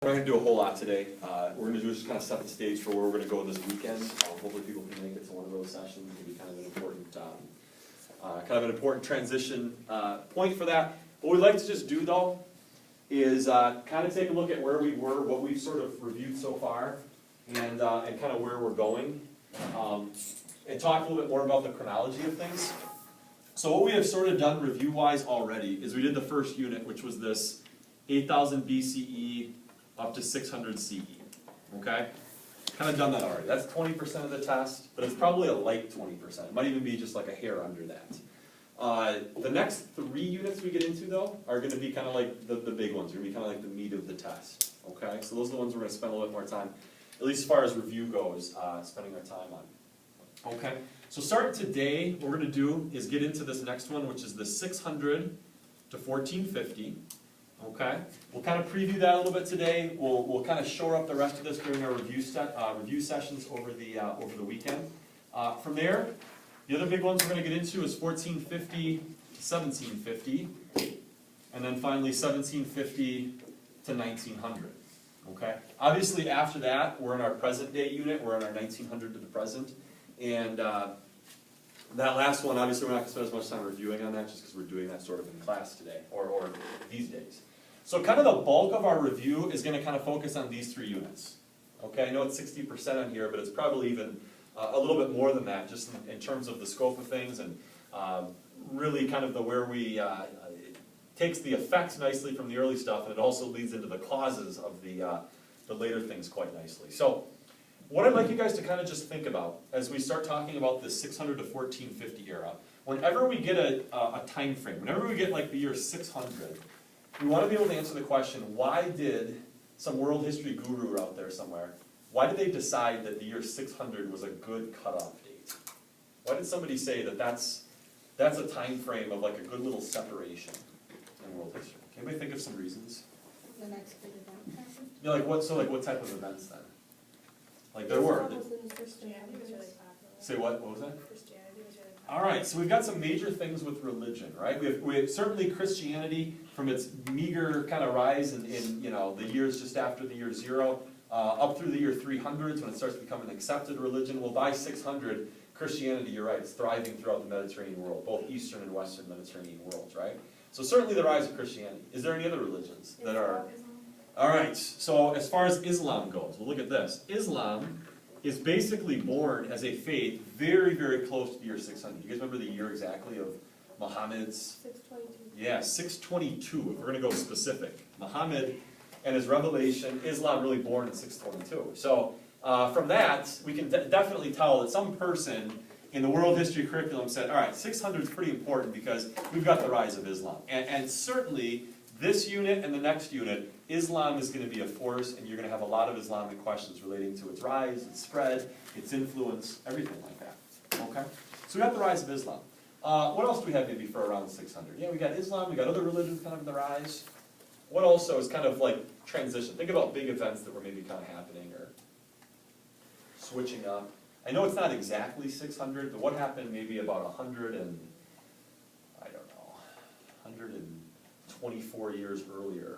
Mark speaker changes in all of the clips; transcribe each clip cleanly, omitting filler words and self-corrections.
Speaker 1: We're not going to do a whole lot today. We're going to do is just kind of set the stage for where we're going to go this weekend. Hopefully people can make it to one of those sessions. It'll be kind of an important transition point for that. What we'd like to just do though is kind of take a look at where we were, what we've sort of reviewed so far, and kind of where we're going, and talk a little bit more about the chronology of things. So what we have sort of done review-wise already is we did the first unit, which was this 8,000 BCE up to 600 CE, okay? Kind of done that already. That's 20% of the test, but it's probably a light 20%. It might even be just like a hair under that. The next 3 units we get into, though, are going to be kind of like the big ones. They're going to be kind of like the meat of the test, okay? So those are the ones we're going to spend a little bit more time, at least as far as review goes, spending our time on. Okay, so starting today, what we're going to do is get into this next one, which is the 600 to 1450. Okay, we'll kind of preview that a little bit today. We'll kind of shore up the rest of this during our review sessions over the weekend. From there, the other big ones we're going to get into is 1450 to 1750, and then finally 1750 to 1900. Okay, obviously after that, we're in our present day unit. We're in our 1900 to the present, and that last one, obviously, we're not going to spend as much time reviewing on that just because we're doing that sort of in class today, or these days. So kind of the bulk of our review is going to kind of focus on these 3 units. Okay, I know it's 60% on here, but it's probably even a little bit more than that, just in terms of the scope of things, and really kind of the where we, it takes the effects nicely from the early stuff, and it also leads into the causes of the later things quite nicely. So what I'd like you guys to kind of just think about as we start talking about this 600 to 1450 era, whenever we get a time frame, whenever we get like the year 600, we want to be able to answer the question, why did some world history guru out there somewhere, why did they decide that the year 600 was a good cutoff date? Why did somebody say that that's a time frame of like a good little separation in world history? Can anybody think of some reasons?
Speaker 2: The next big event happened.
Speaker 1: Yeah, like what? So like what type of events then? Like there were.
Speaker 2: Christianity was really popular.
Speaker 1: Say what? What was that?
Speaker 2: Christianity was really
Speaker 1: All right, so we've got some major things with religion, right? We have certainly Christianity from its meager kind of rise in you know the years just after the year 0, up through the year 300s when it starts to become an accepted religion. Well, by 600, Christianity, you're right, it's thriving throughout the Mediterranean world, both Eastern and Western Mediterranean worlds, right? So certainly the rise of Christianity. Is there any other religions that are? All right, so as far as Islam goes, we'll look at this. Islam is basically born as a faith very, very close to the year 600. You guys remember the year exactly of Muhammad's?
Speaker 2: 622.
Speaker 1: Yeah, 622, if we're going to go specific. Muhammad and his revelation, Islam really born in 622. So from that, we can definitely tell that some person in the world history curriculum said, all right, 600 is pretty important because we've got the rise of Islam. And certainly, this unit and the next unit, Islam is going to be a force, and you're going to have a lot of Islamic questions relating to its rise, its spread, its influence, everything like that. Okay? So we got the rise of Islam. What else do we have maybe for around 600? Yeah, we got Islam, we got other religions kind of in the rise. What also is kind of like transition? Think about big events that were maybe kind of happening or switching up. I know it's not exactly 600, but what happened maybe about 100 and, I don't know, 124 years earlier?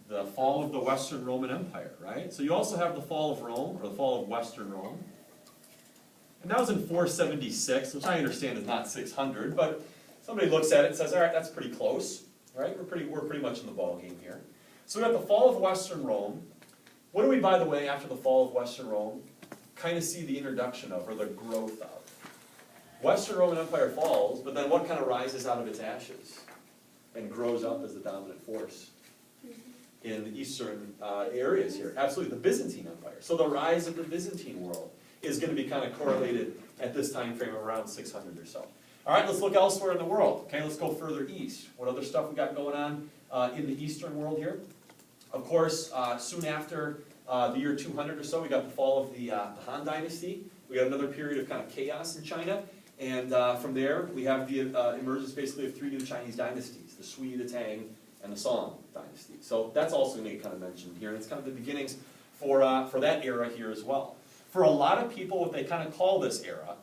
Speaker 1: The fall of the Western Roman Empire, right? So you also have the fall of Rome, or the fall of Western Rome. And that was in 476, which I understand is not 600, but somebody looks at it and says, all right, that's pretty close, right? We're pretty much in the ball game here. So we got the fall of Western Rome. What do we, by the way, after the fall of Western Rome, kind of see the introduction of, or the growth of? Western Roman Empire falls, but then what kind of rises out of its ashes and grows up as the dominant force in the eastern areas here? Absolutely, the Byzantine Empire. So the rise of the Byzantine world is going to be kind of correlated at this time frame of around 600 or so. All right, let's look elsewhere in the world. Okay, let's go further east. What other stuff we got going on in the eastern world here? Of course, soon after the year 200 or so, we got the fall of the Han Dynasty. We got another period of kind of chaos in China. And from there, we have the emergence basically of 3 new Chinese dynasties, the Sui, the Tang, and the Song dynasty. So that's also going to get kind of mentioned here. And it's kind of the beginnings for that era here as well. For a lot of people, what they kind of call this era,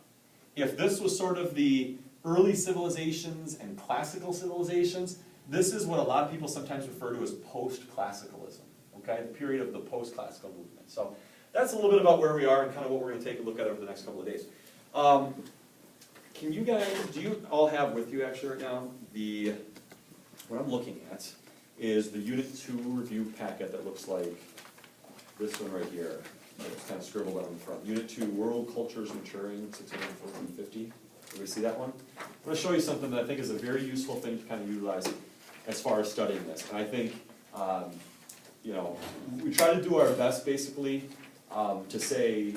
Speaker 1: if this was sort of the early civilizations and classical civilizations, this is what a lot of people sometimes refer to as post-classicalism. okay, the period of the post-classical movement. So that's a little bit about where we are and kind of what we're going to take a look at over the next couple of days. Can you guys, do you all have with you actually right now, what I'm looking at is the Unit 2 review packet that looks like this one right here. It's kind of scribbled on the front. Unit 2, World Cultures Maturing, 61450. Do we see that one? I'm going to show you something that I think is a very useful thing to kind of utilize as far as studying this. And I think, you know, we try to do our best basically to say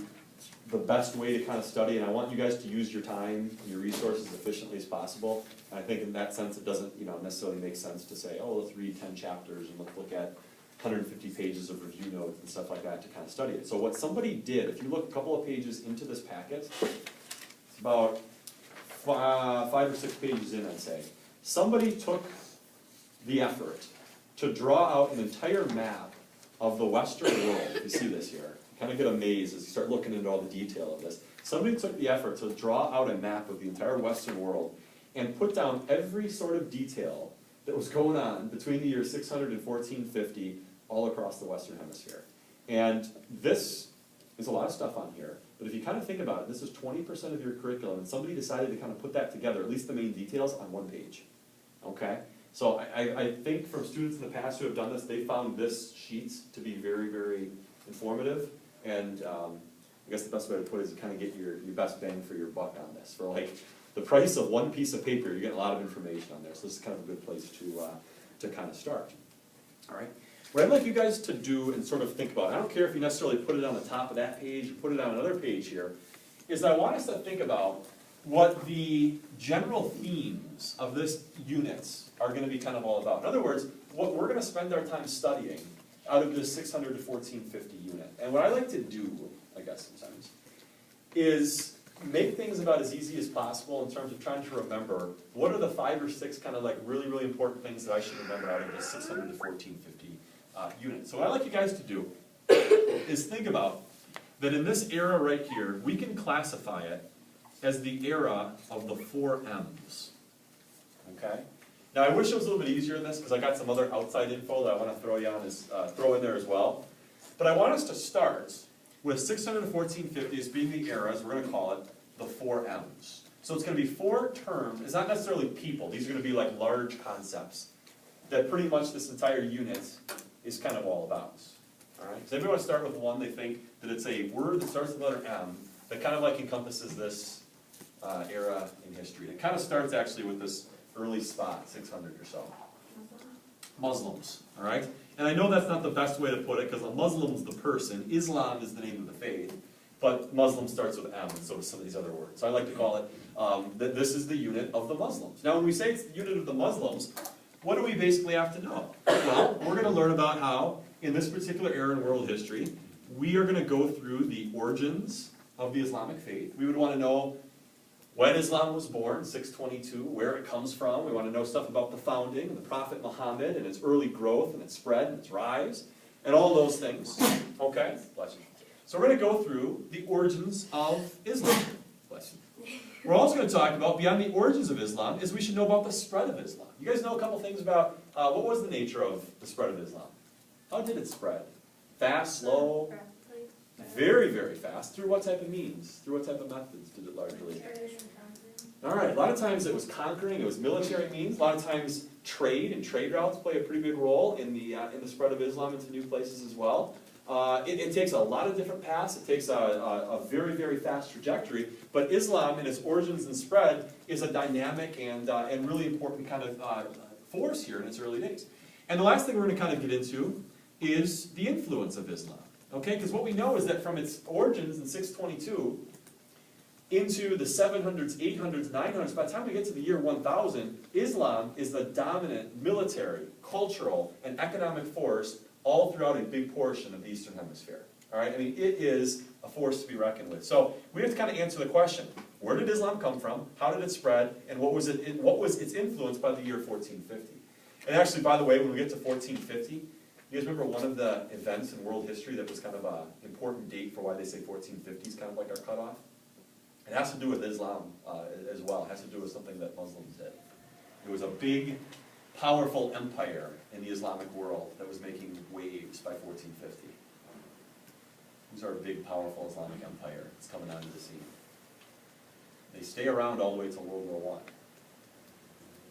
Speaker 1: the best way to kind of study, and I want you guys to use your time and your resources as efficiently as possible. And I think in that sense, it doesn't, you know, necessarily make sense to say, oh, let's read 10 chapters and let's look at 150 pages of review notes and stuff like that to kind of study it. So what somebody did, if you look a couple of pages into this packet, it's about 5 or 6 pages in, I'd say. Somebody took the effort to draw out an entire map of the Western world. You see this here. Kind of get amazed as you start looking into all the detail of this. Somebody took the effort to draw out a map of the entire Western world and put down every sort of detail that was going on between the years 600 and 1450 all across the Western Hemisphere. And this is a lot of stuff on here, but if you kind of think about it, this is 20% of your curriculum, and somebody decided to kind of put that together, at least the main details, on one page. Okay? So I think from students in the past who have done this, they found this sheet to be very, very informative. And I guess the best way to put it is to kind of get your best bang for your buck on this. For like the price of one piece of paper, you're getting a lot of information on there. So this is kind of a good place to kind of start. All right. What I'd like you guys to do and sort of think about, I don't care if you necessarily put it on the top of that page or put it on another page here, is I want us to think about what the general themes of this unit are going to be kind of all about. In other words, what we're going to spend our time studying out of this 600 to 1450 unit. And what I like to do, I guess sometimes, is make things about as easy as possible in terms of trying to remember what are the 5 or 6 kind of like really, really important things that I should remember out of this 600 to 1450 unit. So what I'd like you guys to do is think about that in this era right here, we can classify it as the era of the 4 M's. Okay? Now I wish it was a little bit easier than this because I got some other outside info that I want to throw in there as well. But I want us to start with 600 to 1450 as being the era, as we're going to call it, the 4 M's. So it's going to be 4 terms. It's not necessarily people. These are going to be like large concepts that pretty much this entire unit is kind of all about. All right? Does everybody want to start with one? They think that it's a word that starts with the letter M that kind of like encompasses this era in history. It kind of starts actually with this early spot, 600 or so. Muslims, all right? And I know that's not the best way to put it because a Muslim is the person, Islam is the name of the faith, but Muslim starts with M, and so does some of these other words. So I like to call it that this is the unit of the Muslims. Now when we say it's the unit of the Muslims, what do we basically have to know? Well, we're going to learn about how, in this particular era in world history, we are going to go through the origins of the Islamic faith. We would want to know when Islam was born, 622, where it comes from. We want to know stuff about the founding, the Prophet Muhammad, and its early growth, and its spread, and its rise, and all those things. Okay? Bless you. So we're going to go through the origins of Islam. Bless you. We're also going to talk about, beyond the origins of Islam, is we should know about the spread of Islam. You guys know a couple things about what was the nature of the spread of Islam? How did it spread? Fast, slow? Very, very fast. Through what type of means? Through what type of methods did it largely? All right, a lot of times it was conquering, it was military means. A lot of times trade and trade routes play a pretty big role in the spread of Islam into new places as well. It takes a lot of different paths. It takes a very, very fast trajectory. But Islam, in its origins and spread, is a dynamic and really important kind of force here in its early days. And the last thing we're going to kind of get into is the influence of Islam. Okay, because what we know is that from its origins in 622 into the 700s, 800s, 900s, by the time we get to the year 1000, Islam is the dominant military, cultural, and economic force all throughout a big portion of the Eastern Hemisphere. All right, I mean, it is a force to be reckoned with. So we have to kind of answer the question, where did Islam come from, how did it spread, and what was its influence by the year 1450? And actually, by the way, when we get to 1450, you guys remember one of the events in world history that was kind of an important date for why they say 1450 is kind of like our cutoff? It has to do with Islam as well. It has to do with something that Muslims did. It was a big powerful empire in the Islamic world that was making waves by 1450? Who's our big, powerful Islamic empire that's coming onto the scene? They stay around all the way till World War I.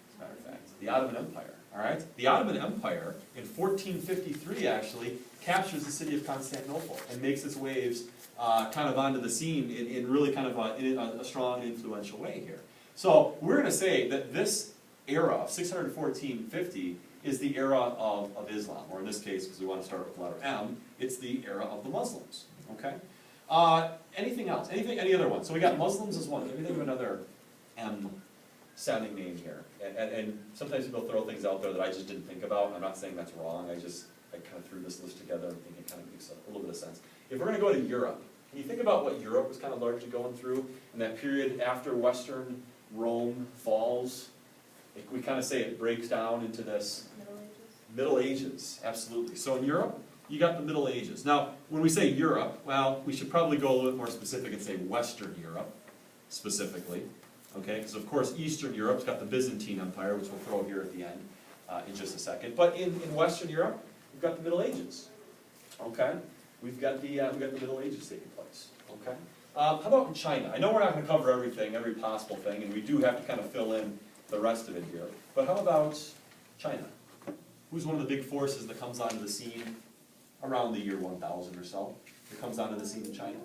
Speaker 1: As a matter of fact, the Ottoman Empire, all right? The Ottoman Empire, in 1453 actually, captures the city of Constantinople and makes its waves kind of onto the scene in really kind of a strong, influential way here. So we're going to say that this era, 614-50, is the era of Islam, or in this case, because we want to start with the letter M, it's the era of the Muslims, okay? Anything else? Any other one? So we got Muslims as one. Let me think of another M-sounding name here. And sometimes people throw things out there that I just didn't think about. I'm not saying that's wrong. I kind of threw this list together and think it kind of makes a little bit of sense. If we're going to go to Europe, can you think about what Europe was kind of largely going through in that period after Western Rome falls? We kind of say it breaks down into this Middle Ages, absolutely. So in Europe, you got the Middle Ages. Now, when we say Europe, well, we should probably go a little bit more specific and say Western Europe, specifically. Okay, because of course Eastern Europe's got the Byzantine Empire, which we'll throw here at the end in just a second. But in Western Europe, we've got the Middle Ages. Okay, we've got the Middle Ages taking place. Okay, how about in China? I know we're not going to cover everything, every possible thing, and we do have to kind of fill in the rest of it here. But how about China? Who's one of the big forces that comes onto the scene around the year 1000 or so? That comes onto the scene in China?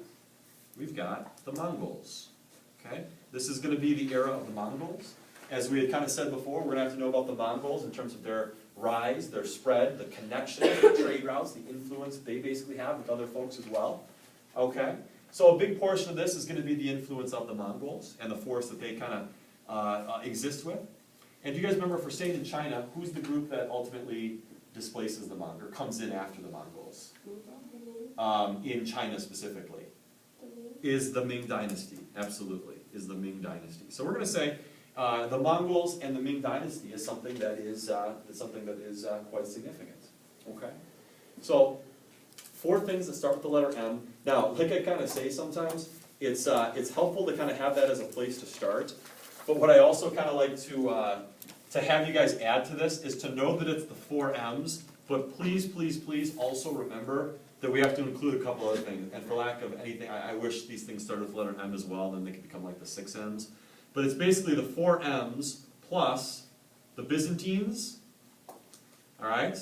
Speaker 1: We've got the Mongols. Okay, this is going to be the era of the Mongols. As we had kind of said before, we're going to have to know about the Mongols in terms of their rise, their spread, the connections, the trade routes, the influence they basically have with other folks as well. Okay, so a big portion of this is going to be the influence of the Mongols and the force that they kind of exist with. And do you guys remember, if we're staying in China, who's the group that ultimately displaces the Mongols, or comes in after the Mongols? In China specifically. Is the Ming Dynasty, absolutely, is the Ming Dynasty. So we're going to say the Mongols and the Ming Dynasty is something that is quite significant. Okay, so 4 things that start with the letter M. Now, like I kind of say sometimes, it's helpful to kind of have that as a place to start. But what I also kind of like to have you guys add to this is to know that it's the 4 M's. But please, please, please also remember that we have to include a couple other things. And for lack of anything, I wish these things started with the letter M as well, then they could become like the 6 M's. But it's basically the 4 M's plus the Byzantines, all right?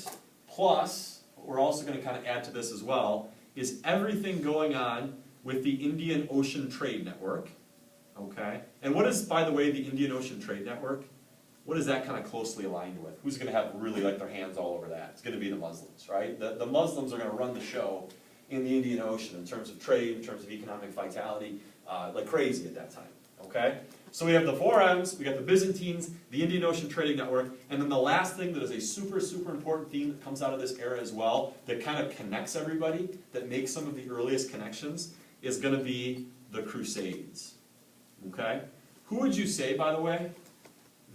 Speaker 1: Plus, what we're also going to kind of add to this as well is everything going on with the Indian Ocean Trade Network, okay? And what is, by the way, the Indian Ocean Trade Network? What is that kind of closely aligned with? Who's going to have really like their hands all over that? It's going to be the Muslims, right? The Muslims are going to run the show in the Indian Ocean in terms of trade, in terms of economic vitality, like crazy at that time, okay? So we have the 4 M's, we got the Byzantines, the Indian Ocean Trading Network, and then the last thing that is a super, super important theme that comes out of this era as well, that kind of connects everybody, that makes some of the earliest connections, is going to be the Crusades, okay? Who would you say, by the way,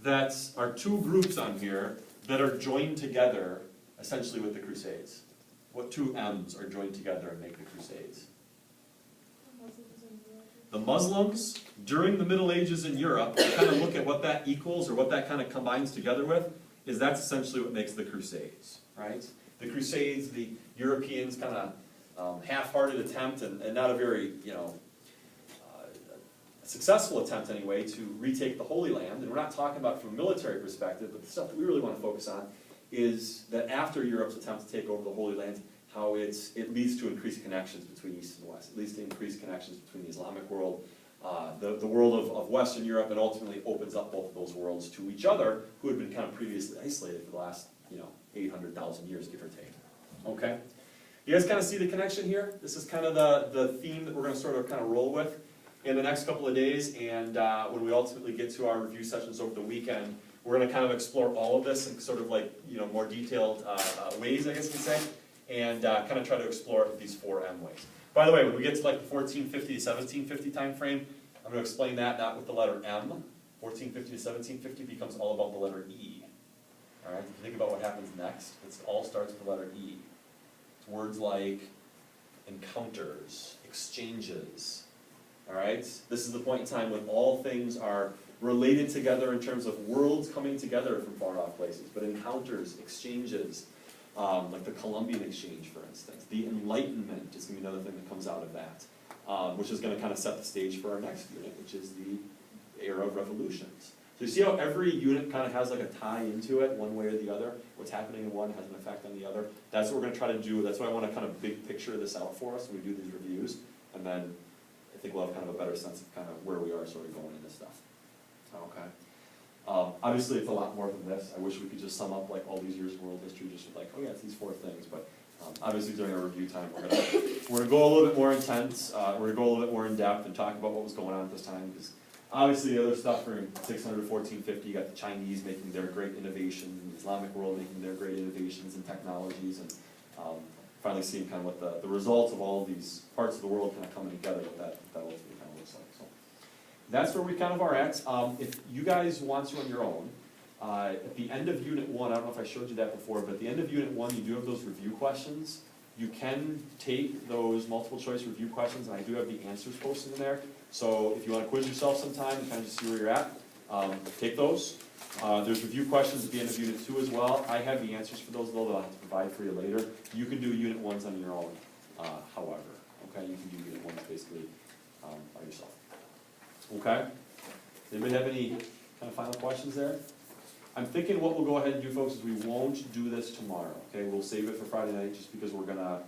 Speaker 1: that are 2 groups on here that are joined together essentially with the Crusades? What 2 M's are joined together and make the Crusades? The Muslims, during the Middle Ages in Europe, kind of look at what that equals or what that kind of combines together with, is that's essentially what makes the Crusades, right? The Crusades, the Europeans kind of half-hearted attempt and not a very, successful attempt anyway to retake the Holy Land. And we're not talking about it from a military perspective, but the stuff that we really want to focus on is that after Europe's attempt to take over the Holy Land, how it leads to increased connections between East and West. It leads to increased connections between the Islamic world, the world of Western Europe, and ultimately opens up both of those worlds to each other, who had been kind of previously isolated for the last 800,000 years, give or take. Okay? You guys kind of see the connection here? This is kind of the theme that we're going to sort of kind of roll with in the next couple of days, and when we ultimately get to our review sessions over the weekend, we're going to kind of explore all of this in sort of like more detailed ways, I guess you could say, and kind of try to explore these 4 M ways. By the way, when we get to like the 1450 to 1750 time frame, I'm going to explain that not with the letter M. 1450 to 1750 becomes all about the letter E. All right, if you think about what happens next, it all starts with the letter E. It's words like encounters, exchanges. All right, this is the point in time when all things are related together in terms of worlds coming together from far off places, but encounters, exchanges, like the Columbian Exchange, for instance. The Enlightenment is gonna be another thing that comes out of that, which is gonna kind of set the stage for our next unit, which is the era of revolutions. So you see how every unit kind of has like a tie into it, one way or the other? What's happening in one has an effect on the other. That's what we're gonna try to do. That's why I want to kind of big picture this out for us when we do these reviews. And then I think we'll have kind of a better sense of kind of where we are sort of going in this stuff. Okay. Obviously, it's a lot more than this. I wish we could just sum up like all these years of world history just with like, oh yeah, it's these 4 things. But obviously during our review time, we're gonna go a little bit more intense. We're gonna go a little bit more in depth and talk about what was going on at this time. Because obviously the other stuff from 600 to 1450, you got the Chinese making their great innovations, the Islamic world making their great innovations and technologies, and finally seeing kind of what the results of all of these parts of the world kind of coming together, what that ultimately kind of looks like. So that's where we kind of are at. If you guys want to on your own, at the end of Unit 1, I don't know if I showed you that before, but at the end of Unit 1, you do have those review questions. You can take those multiple choice review questions, and I do have the answers posted in there. So if you want to quiz yourself sometime and kind of just see where you're at, take those. There's review questions at the end of Unit 2 as well. I have the answers for those, though, that I'll have to provide for you later. You can do Unit 1s on your own, however. Okay, you can do Unit 1s basically by yourself. Okay? Anybody have any kind of final questions there? I'm thinking what we'll go ahead and do, folks, is we won't do this tomorrow. Okay, we'll save it for Friday night just because we're gonna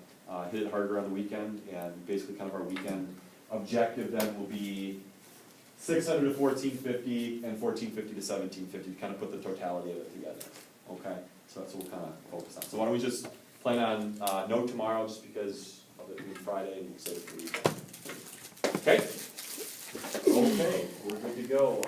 Speaker 1: hit it harder on the weekend, and basically kind of our weekend objective then will be 600 to 1450 and 1450 to 1750 to kind of put the totality of it together. Okay, so that's what we'll kind of focus on. So why don't we just plan on no tomorrow just because of it being Friday, and we'll save it for the weekend. Okay? Okay, we're good to go.